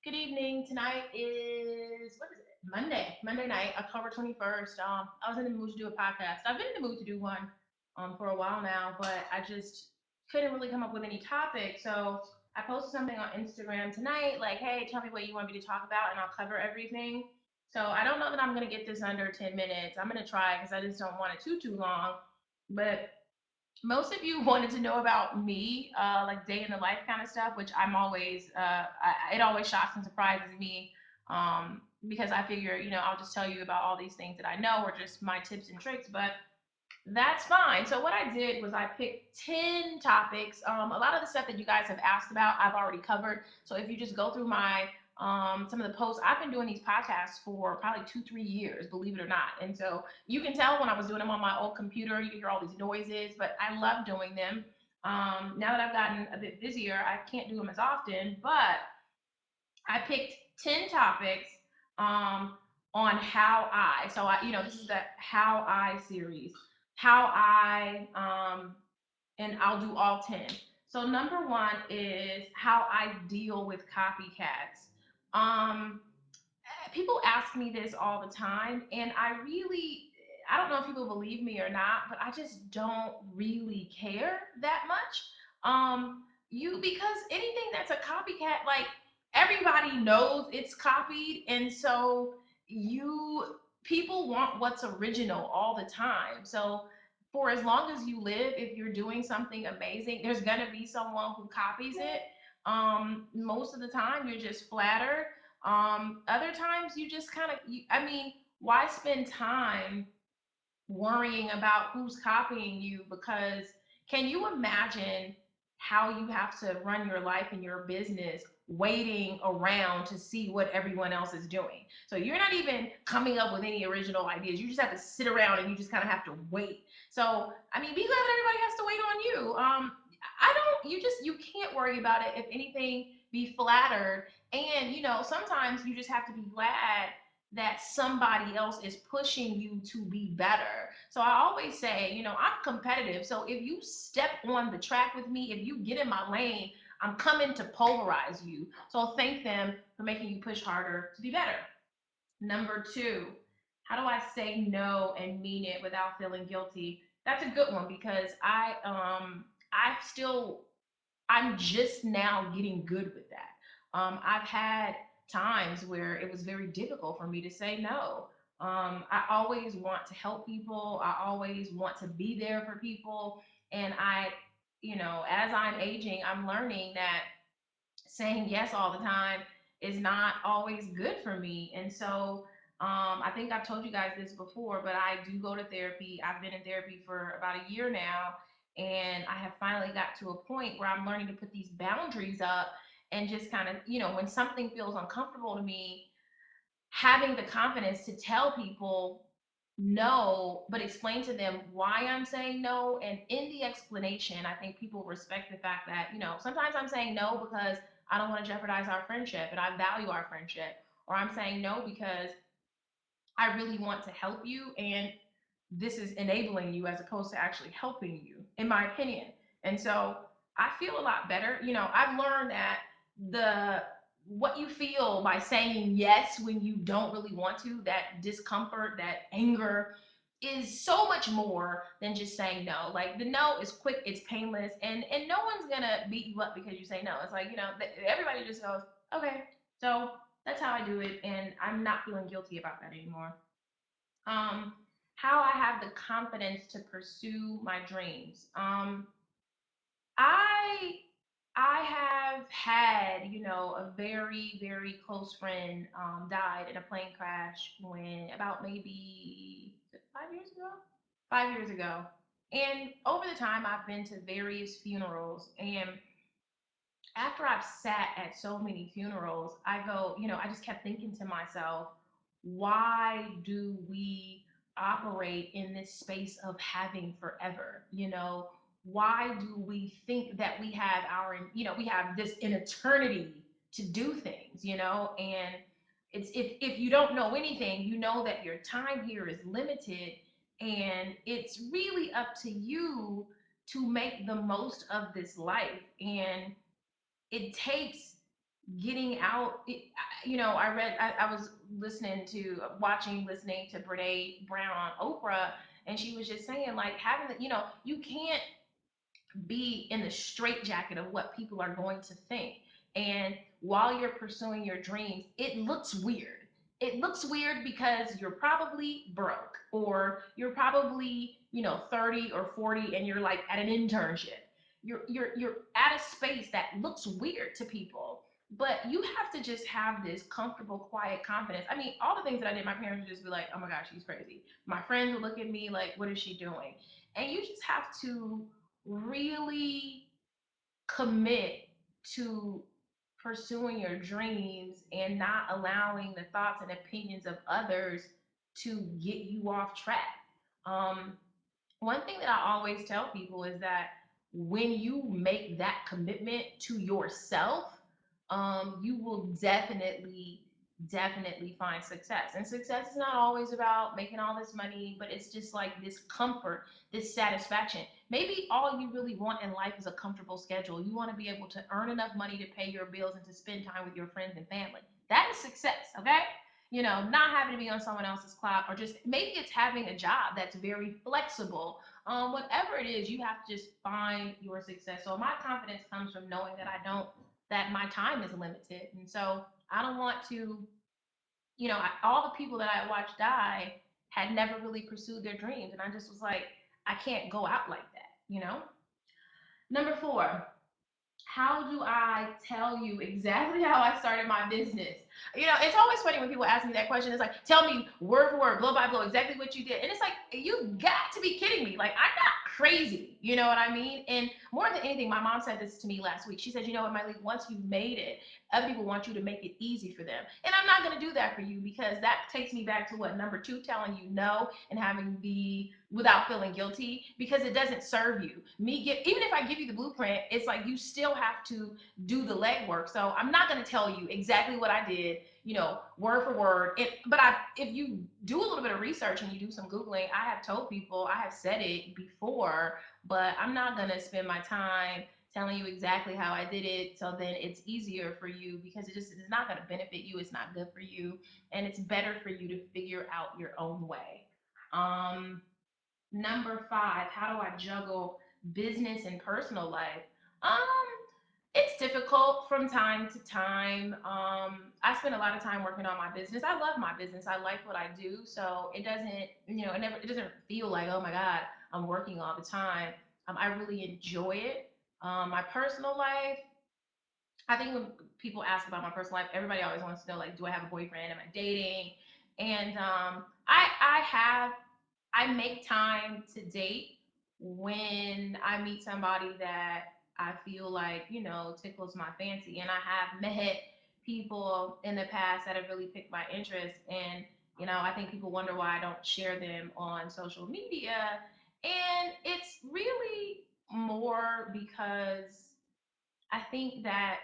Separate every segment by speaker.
Speaker 1: Good evening. Tonight is what is it? Monday night, October 21st. I was in the mood to do a podcast. I've been in the mood to do one for a while now, but I just couldn't really come up with any topic. So I posted something on Instagram tonight, like, hey, tell me what you want me to talk about, and I'll cover everything. So I don't know that I'm gonna get this under 10 minutes. I'm gonna try because I just don't want it too long. But most of you wanted to know about me, like day in the life kind of stuff, which I'm always, it always shocks and surprises me because I figure, I'll just tell you about all these things that I know or just my tips and tricks, but that's fine. So what I did was I picked 10 topics. A lot of the stuff that you guys have asked about, I've already covered. So if you just go through my some of the posts, I've been doing these podcasts for probably 2, 3 years, believe it or not. And so you can tell when I was doing them on my old computer, you can hear all these noises, but I love doing them. Now that I've gotten a bit busier, I can't do them as often, but I picked 10 topics um, on how this is the How I series. How I, and I'll do all 10. So, number one is how I deal with copycats. Um, People ask me this all the time, and I don't know if people believe me or not, but I just don't really care that much. You Because anything that's a copycat, like everybody knows it's copied, and so you people want what's original all the time. So for as long as you live, if you're doing something amazing, there's gonna be someone who copies it. Most of the time you're just flattered. Other times you just kind of, I mean, why spend time worrying about who's copying you? Because can you imagine how you have to run your life and your business waiting around to see what everyone else is doing? So you're not even coming up with any original ideas. You just have to sit around and you just kind of have to wait. So, I mean, be glad that everybody has to wait on you. I don't, you can't worry about it. If anything, be flattered. And, sometimes you just have to be glad that somebody else is pushing you to be better. So I always say, I'm competitive. So if you step on the track with me, if you get in my lane, I'm coming to pulverize you. So thank them for making you push harder to be better. Number two, how do I say no and mean it without feeling guilty? That's a good one because I'm just now getting good with that. I've had times where it was very difficult for me to say no. I always want to help people. I always want to be there for people. And as I'm aging, I'm learning that saying yes all the time is not always good for me. And so I think I've told you guys this before, but I do go to therapy. I've been in therapy for about a year now. And I have finally got to a point where I'm learning to put these boundaries up and just kind of, when something feels uncomfortable to me, having the confidence to tell people no, but explain to them why I'm saying no. And in the explanation, I think people respect the fact that, sometimes I'm saying no because I don't want to jeopardize our friendship and I value our friendship. Or I'm saying no because I really want to help you and this is enabling you as opposed to actually helping you, in my opinion. And so I feel a lot better. I've learned that the what you feel by saying yes when you don't really want to, that discomfort, that anger, is so much more than just saying no. Like the no is quick, it's painless, and no one's gonna beat you up because you say no. It's like, everybody just goes, okay. So that's how I do it, and I'm not feeling guilty about that anymore. um, how I have the confidence to pursue my dreams. I I have had, a very, very close friend died in a plane crash when about maybe 5 years ago. 5 years ago. And over the time, I've been to various funerals, and after I've sat at so many funerals, I go, I just kept thinking to myself, why do we operate in this space of having forever? Why do we think that we have this in eternity to do things, and it's if you don't know anything, you know that your time here is limited and it's really up to you to make the most of this life. And it takes getting out. I read, I was listening to Brene Brown on Oprah, and she was just saying, like, having the, you can't be in the straitjacket of what people are going to think. And while you're pursuing your dreams, it looks weird. It looks weird because you're probably broke, or you're probably, 30 or 40, and you're like at an internship. You're at a space that looks weird to people. But you have to just have this comfortable, quiet confidence. I mean, all the things that I did, my parents would just be like, oh my gosh, she's crazy. My friends would look at me like, what is she doing? And you just have to really commit to pursuing your dreams and not allowing the thoughts and opinions of others to get you off track. Um, One thing that I always tell people is that when you make that commitment to yourself, you will definitely find success. And success is not always about making all this money, but it's just like this comfort, this satisfaction. Maybe all you really want in life is a comfortable schedule. You want to be able to earn enough money to pay your bills and to spend time with your friends and family. That is success, okay? Not having to be on someone else's clock, or just maybe it's having a job that's very flexible. Whatever it is, you have to just find your success. So my confidence comes from knowing that my time is limited. And so I don't want to, all the people that I watched die had never really pursued their dreams. And I just was like, I can't go out like that. Number four, how do I tell you exactly how I started my business? It's always funny when people ask me that question. It's like, tell me word for word, blow by blow, exactly what you did. And it's like, you got to be kidding me. Like, I'm not crazy. You know what I mean? And more than anything, my mom said this to me last week. She said, you know what, Miley, once you've made it, other people want you to make it easy for them. And I'm not going to do that for you, because that takes me back to what, number two, telling you no and having the without feeling guilty, because it doesn't serve you. Even if I give you the blueprint, it's like you still have to do the legwork. So I'm not going to tell you exactly what I did, word for word. If you do a little bit of research and you do some googling, I have told people, I have said it before, but I'm not going to spend my time telling you exactly how I did it, so then it's easier for you, because it's not going to benefit you. It's not good for you, and it's better for you to figure out your own way. Um, Number five, how do I juggle business and personal life? Um, it's difficult from time to time. I spend a lot of time working on my business. I love my business. I like what I do. So it doesn't, it doesn't feel like, oh my God, I'm working all the time. I really enjoy it. My personal life, I think when people ask about my personal life, everybody always wants to know, like, do I have a boyfriend? Am I dating? And I make time to date when I meet somebody that I feel like, tickles my fancy. And I have met people in the past that have really piqued my interest. And, I think people wonder why I don't share them on social media. And it's really more because I think that,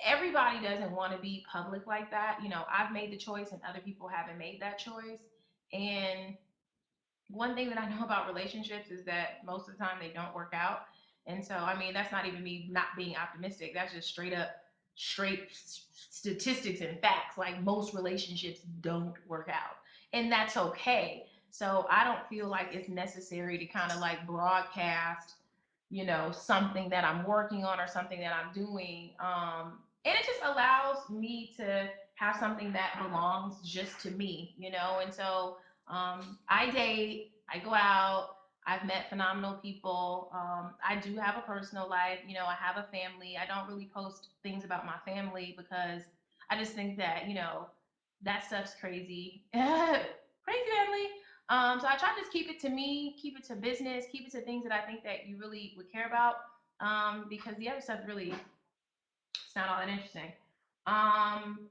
Speaker 1: everybody doesn't want to be public like that. I've made the choice and other people haven't made that choice. And one thing that I know about relationships is that most of the time they don't work out. And so, I mean, that's not even me not being optimistic. That's just straight statistics and facts. Like, most relationships don't work out, and that's okay. So, I don't feel like it's necessary to kind of like broadcast, something that I'm working on or something that I'm doing. And it just allows me to have something that belongs just to me, and so I date, I go out, I've met phenomenal people. I do have a personal life, I have a family. I don't really post things about my family because I just think that, that stuff's crazy. Crazy family. So I try to just keep it to me, keep it to business, keep it to things that I think that you really would care about. Because the other stuff really, it's not all that interesting. Um,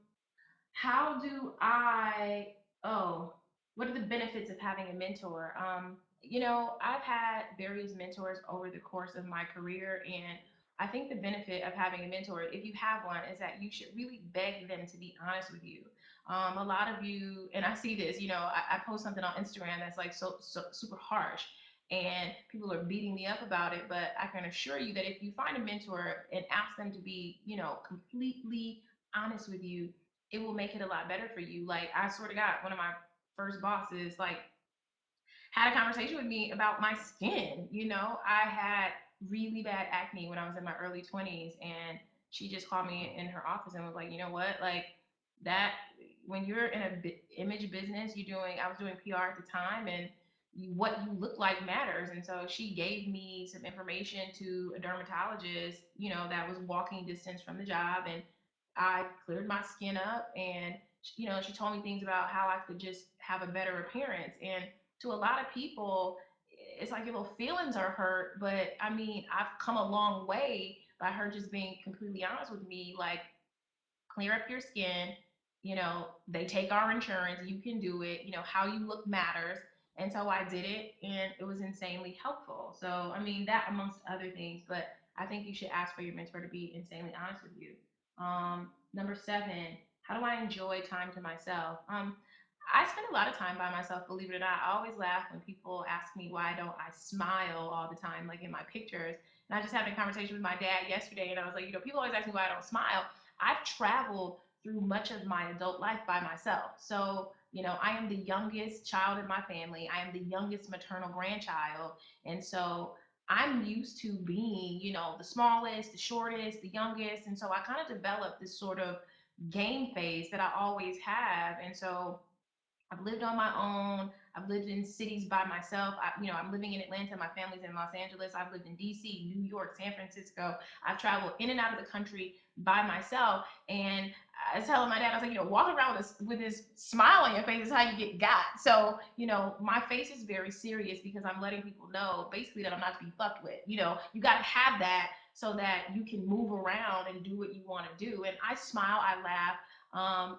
Speaker 1: how do I, oh, what are the benefits of having a mentor? I've had various mentors over the course of my career, and I think the benefit of having a mentor, if you have one, is that you should really beg them to be honest with you. A lot of you, and I see this, I post something on Instagram that's like so super harsh. and people are beating me up about it. But I can assure you that if you find a mentor and ask them to be, completely honest with you, it will make it a lot better for you. Like, I swear to God, one of my first bosses, like, had a conversation with me about my skin. I had really bad acne when I was in my early 20s, and she just called me in her office and was like, you know what, like, that, when you're in a image business, I was doing PR at the time, and what you look like matters. And so she gave me some information to a dermatologist, that was walking distance from the job, and I cleared my skin up, and she told me things about how I could just have a better appearance. And to a lot of people, it's like your little feelings are hurt. But I mean, I've come a long way by her just being completely honest with me. Like, clear up your skin. They take our insurance. You can do it. How you look matters. And so I did it, and it was insanely helpful. So, I mean, that amongst other things, but I think you should ask for your mentor to be insanely honest with you. Number seven, how do I enjoy time to myself? I spend a lot of time by myself, believe it or not. I always laugh when people ask me why don't I smile all the time, like in my pictures. And I just had a conversation with my dad yesterday, and I was like, people always ask me why I don't smile. I've traveled through much of my adult life by myself. So, I am the youngest child in my family. I am the youngest maternal grandchild. And so I'm used to being, the smallest, the shortest, the youngest. And so I kind of developed this sort of game phase that I always have. And so I've lived on my own. I've lived in cities by myself. I'm living in Atlanta. My family's in Los Angeles. I've lived in DC, New York, San Francisco. I've traveled in and out of the country by myself. And I was telling my dad, I was like, walking around with this smile on your face is how you get got. So, my face is very serious because I'm letting people know basically that I'm not to be fucked with. You got to have that so that you can move around and do what you want to do. And I smile, I laugh.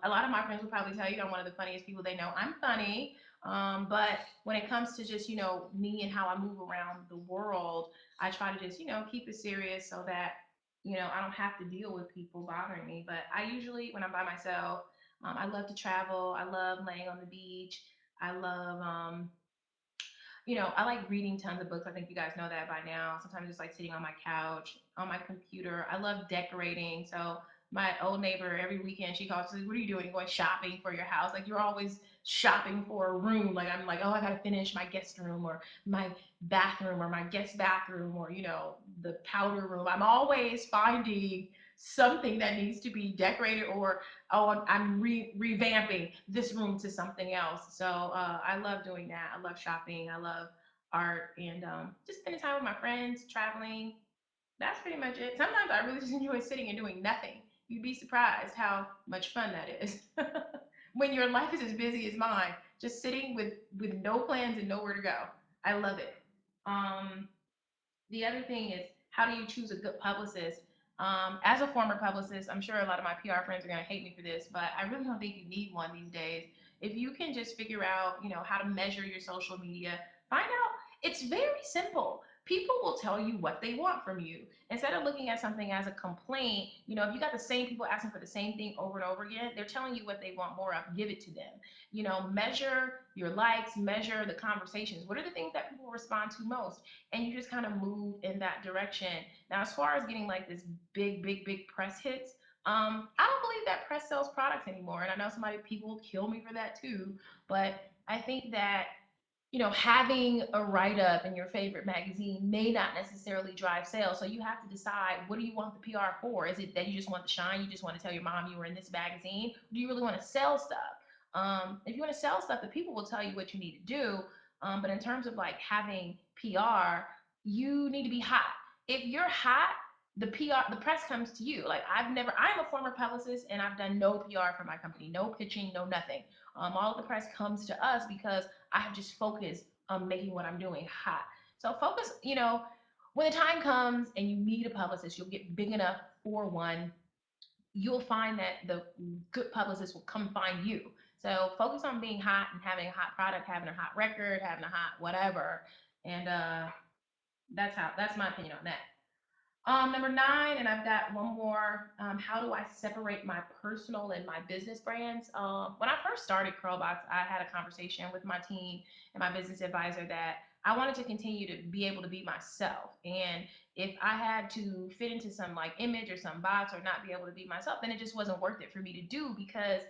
Speaker 1: A lot of my friends will probably tell you I'm one of the funniest people they know. I'm funny. But when it comes to just, me and how I move around the world, I try to just, keep it serious so that, I don't have to deal with people bothering me. But I usually, when I'm by myself, I love to travel. I love laying on the beach. I love, I like reading tons of books. I think you guys know that by now. Sometimes just like sitting on my couch, on my computer. I love decorating. So my old neighbor, every weekend, she calls, she's like, what are you doing? Going shopping for your house? Like, you're always shopping for a room. Like, I'm like, oh, I got to finish my guest room or my bathroom or my guest bathroom or, the powder room. I'm always finding something that needs to be decorated, or oh, I'm revamping this room to something else. So I love doing that. I love shopping. I love art, and just spending time with my friends, traveling. That's pretty much it. Sometimes I really just enjoy sitting and doing nothing. You'd be surprised how much fun that is. When your life is as busy as mine, just sitting with no plans and nowhere to go. I love it. Um, the other thing is, how do you choose a good publicist? As a former publicist, I'm sure a lot of my PR friends are going to hate me for this, but I really don't think you need one these days. If you can just figure out, how to measure your social media, find out. It's very simple. People will tell you what they want from you. Instead of looking at something as a complaint, if you got the same people asking for the same thing over and over again, they're telling you what they want more of. Give it to them. Measure your likes, measure the conversations. What are the things that people respond to most? And you just kind of move in that direction. Now, as far as getting like this big, big, big press hits, I don't believe that press sells products anymore. And I know people will kill me for that too, but I think that having a write up in your favorite magazine may not necessarily drive sales. So you have to decide, what do you want the PR for? Is it that you just want the shine? You just want to tell your mom you were in this magazine? Do you really want to sell stuff? If you want to sell stuff, the people will tell you what you need to do. But in terms of like having PR, you need to be hot. If you're hot, the press comes to you. Like, I'm a former publicist, and I've done no PR for my company, no pitching, no nothing. All of the press comes to us because I have just focused on making what I'm doing hot. So focus, when the time comes and you need a publicist, you'll get big enough for one. You'll find that the good publicist will come find you. So focus on being hot and having a hot product, having a hot record, having a hot whatever. And that's my opinion on that. Number nine, and I've got one more. How do I separate my personal and my business brands? When I first started Curlbox, I had a conversation with my team and my business advisor that I wanted to continue to be able to be myself. And if I had to fit into some like image or some box or not be able to be myself, then it just wasn't worth it for me to do because,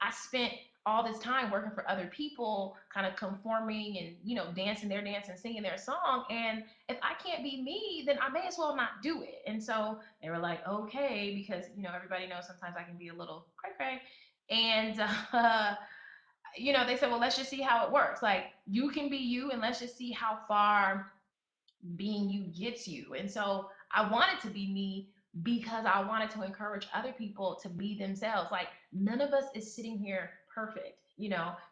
Speaker 1: I spent all this time working for other people, kind of conforming and, dancing their dance and singing their song. And if I can't be me, then I may as well not do it. And so they were like, okay, because, everybody knows sometimes I can be a little cray cray. And, they said, well, let's just see how it works. Like, you can be you, and let's just see how far being you gets you. And so I wanted to be me because I wanted to encourage other people to be themselves. Like, none of us is sitting here perfect.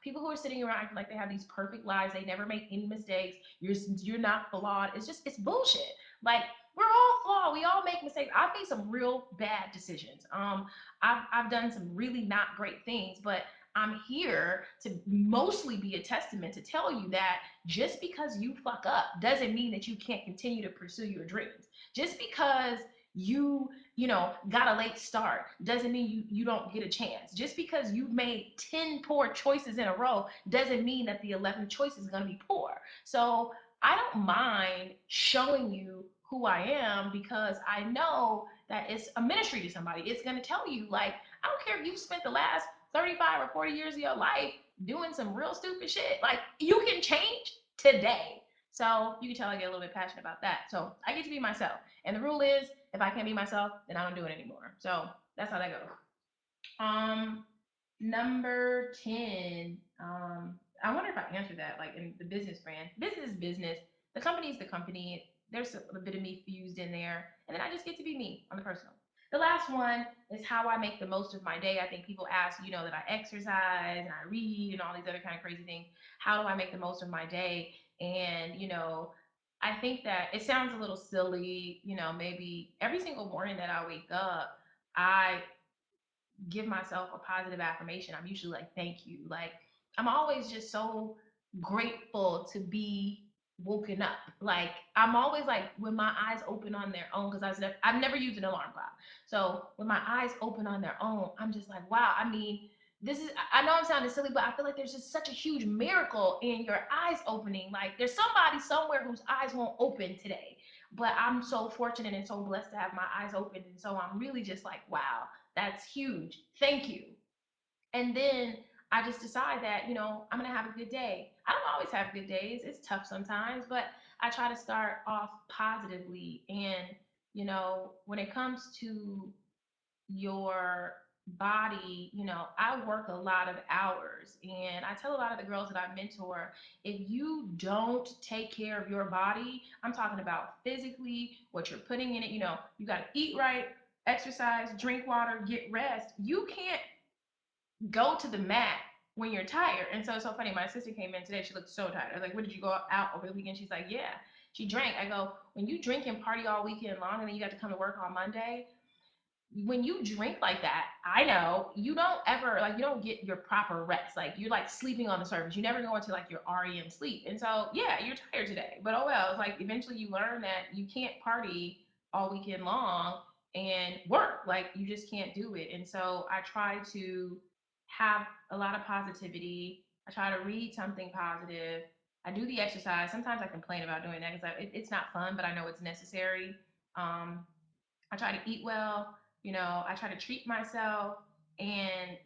Speaker 1: People who are sitting around acting like they have these perfect lives, they never make any mistakes. You're not flawed. It's bullshit. Like, we're all flawed. We all make mistakes. I've made some real bad decisions. I've done some really not great things, but I'm here to mostly be a testament to tell you that just because you fuck up doesn't mean that you can't continue to pursue your dreams. Just because got a late start doesn't mean you don't get a chance. Just because you've made 10 poor choices in a row doesn't mean that the 11th choice is going to be poor. So I don't mind showing you who I am because I know that it's a ministry to somebody. It's going to tell you, like, I don't care if you spent the last 35 or 40 years of your life doing some real stupid shit. Like, you can change today. So you can tell I get a little bit passionate about that. So I get to be myself. And the rule is, if I can't be myself, then I don't do it anymore. So that's how that goes. Um, Number 10. I wonder if I answered that, like, in the business brand. Business is business. The company is the company. There's a bit of me fused in there. And then I just get to be me on the personal. The last one is how I make the most of my day. I think people ask, that I exercise and I read and all these other kind of crazy things. How do I make the most of my day? And, I think that it sounds a little silly, maybe every single morning that I wake up, I give myself a positive affirmation. I'm usually like, thank you. Like, I'm always just so grateful to be woken up. Like, I'm always like, when my eyes open on their own, because I've never used an alarm clock. So when my eyes open on their own, I'm just like, wow. I mean, I know I'm sounding silly, but I feel like there's just such a huge miracle in your eyes opening. Like, there's somebody somewhere whose eyes won't open today. But I'm so fortunate and so blessed to have my eyes open. And so I'm really just like, wow, that's huge. Thank you. And then I just decide that, I'm going to have a good day. I don't always have good days. It's tough sometimes, but I try to start off positively. And, when it comes to your body, I work a lot of hours. And I tell a lot of the girls that I mentor, if you don't take care of your body, I'm talking about physically, what you're putting in it, you got to eat right, exercise, drink water, get rest. You can't go to the mat when you're tired. And so it's so funny. My sister came in today. She looked so tired. I was like, "What did you go out over the weekend?" She's like, "Yeah, she drank." I go, "When you drink and party all weekend long, and then you got to come to work on Monday, when you drink like that, I know you don't ever like you don't get your proper rest. Like, you're like sleeping on the surface. You never go into like your REM sleep. And so yeah, you're tired today. But oh well, it's like eventually you learn that you can't party all weekend long and work. Like, you just can't do it. And so I try to have a lot of positivity. I try to read something positive. I do the exercise. Sometimes I complain about doing that because it's not fun, but I know it's necessary. Um, I try to eat well, I try to treat myself. And,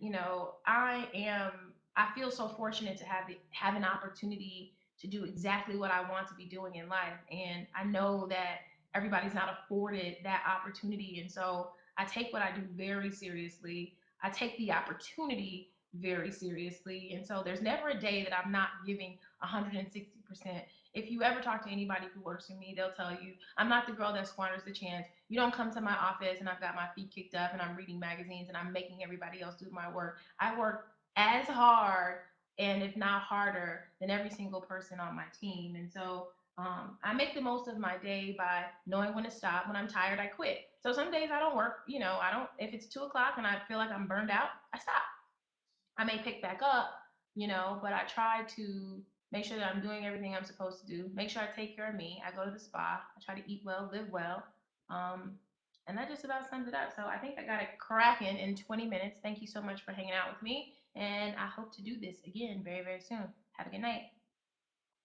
Speaker 1: I feel so fortunate to have an opportunity to do exactly what I want to be doing in life. And I know that everybody's not afforded that opportunity. And so I take what I do very seriously. I take the opportunity very seriously. And so there's never a day that I'm not giving 160%. If you ever talk to anybody who works for me, they'll tell you I'm not the girl that squanders the chance. You don't come to my office and I've got my feet kicked up and I'm reading magazines and I'm making everybody else do my work. I work as hard, and if not harder, than every single person on my team. And so I make the most of my day by knowing when to stop. When I'm tired, I quit. So some days I don't work. I don't. If it's 2 o'clock and I feel like I'm burned out, I stop. I may pick back up, but I try to make sure that I'm doing everything I'm supposed to do. Make sure I take care of me. I go to the spa. I try to eat well, live well. Um, and that just about sums it up. So I think I got it cracking in 20 minutes. Thank you so much for hanging out with me. And I hope to do this again very, very soon. Have a good night.